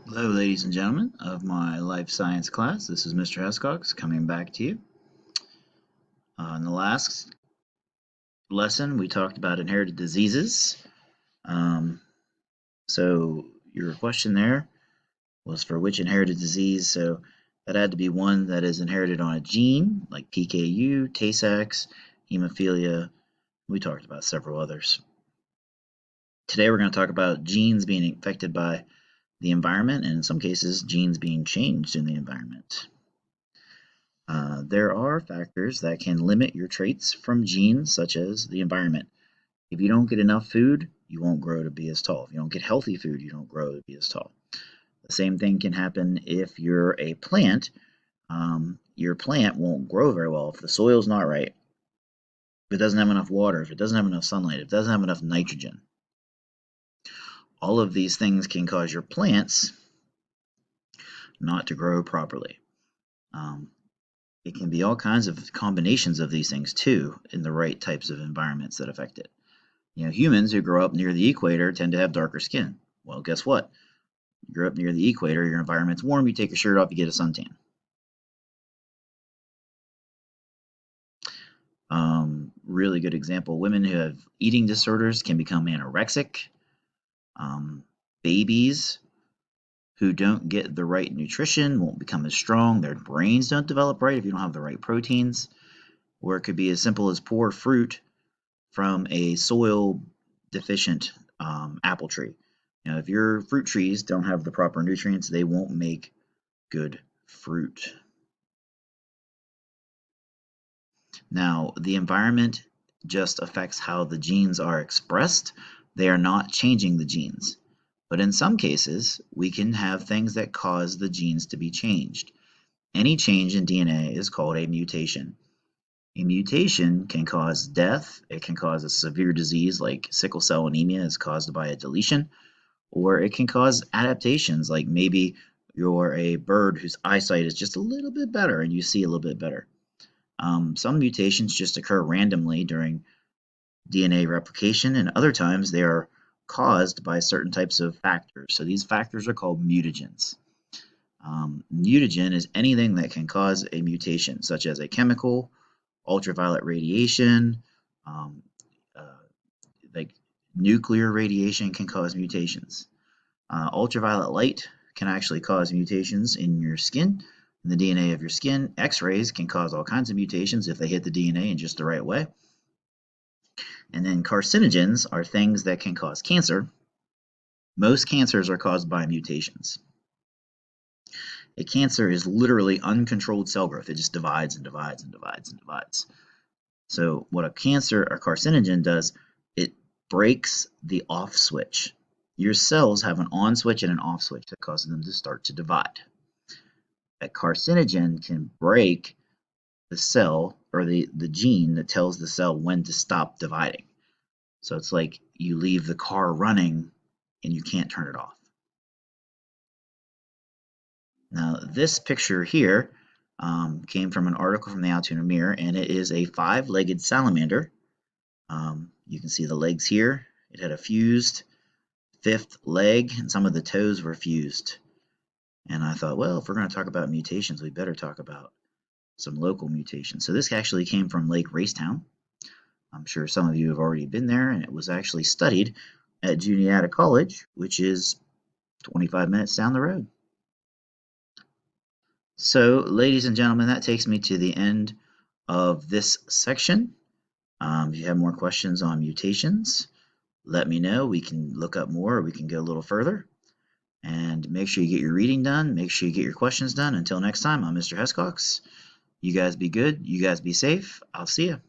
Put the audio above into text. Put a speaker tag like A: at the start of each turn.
A: Hello, ladies and gentlemen of my life science class. This is Mr. Hescox coming back to you. In the last lesson, we talked about inherited diseases. Um, so your question there was for which inherited disease. So that had to be one that is inherited on a gene, like PKU, Tay-Sachs, hemophilia. We talked about several others. Today we're going to talk about genes being affected by the environment, and in some cases, genes being changed in the environment. There are factors that can limit your traits from genes, such as the environment. If you don't get enough food, you won't grow to be as tall. If you don't get healthy food, you don't grow to be as tall. The same thing can happen if you're a plant. Your plant won't grow very well if the soil's not right, if it doesn't have enough water, if it doesn't have enough sunlight, if it doesn't have enough nitrogen. All of these things can cause your plants not to grow properly. Um, It can be all kinds of combinations of these things too in the right types of environments that affect it. Humans who grow up near the equator tend to have darker skin. Well, guess what? You grow up near the equator, your environment's warm, you take your shirt off, you get a suntan. Really good example, women who have eating disorders can become anorexic. Babies who don't get the right nutrition won't become as strong. Their brains don't develop right if you don't have the right proteins. Or it could be as simple as poor fruit from a soil deficient apple tree. If your fruit trees don't have the proper nutrients, they won't make good fruit. Now, the environment just affects how the genes are expressed. They are not changing the genes. But in some cases, we can have things that cause the genes to be changed. Any change in DNA is called a mutation. A mutation can cause death. It can cause a severe disease like sickle cell anemia is caused by a deletion, or it can cause adaptations like maybe you're a bird whose eyesight is just a little bit better and you see a little bit better. Some mutations just occur randomly during DNA replication, and other times they are caused by certain types of factors. So these factors are called mutagens. Mutagen is anything that can cause a mutation, such as a chemical, ultraviolet radiation, um, uh, like nuclear radiation can cause mutations. Ultraviolet light can actually cause mutations in your skin, in the DNA of your skin. X-rays can cause all kinds of mutations if they hit the DNA in just the right way. And then carcinogens are things that can cause cancer. Most cancers are caused by mutations. A cancer is literally uncontrolled cell growth. It just divides and divides and divides and divides. So what a cancer or carcinogen does, it breaks the off switch. Your cells have an on switch and an off switch that causes them to start to divide. A carcinogen can break the cell or the gene that tells the cell when to stop dividing. So it's like you leave the car running and you can't turn it off. Now, this picture here came from an article from the Altoona Mirror, and it is a 5-legged salamander. You can see the legs here. It had a fused 5th leg, and some of the toes were fused. And I thought, well, if we're going to talk about mutations, we better talk about some local mutations. So this actually came from Lake Racetown. I'm sure some of you have already been there, and it was actually studied at Juniata College, which is 25 minutes down the road. So, ladies and gentlemen, that takes me to the end of this section. If you have more questions on mutations, let me know. We can look up more, or we can go a little further. And make sure you get your reading done. Make sure you get your questions done. Until next time, I'm Mr. Hescox. You guys be good. You guys be safe. I'll see you.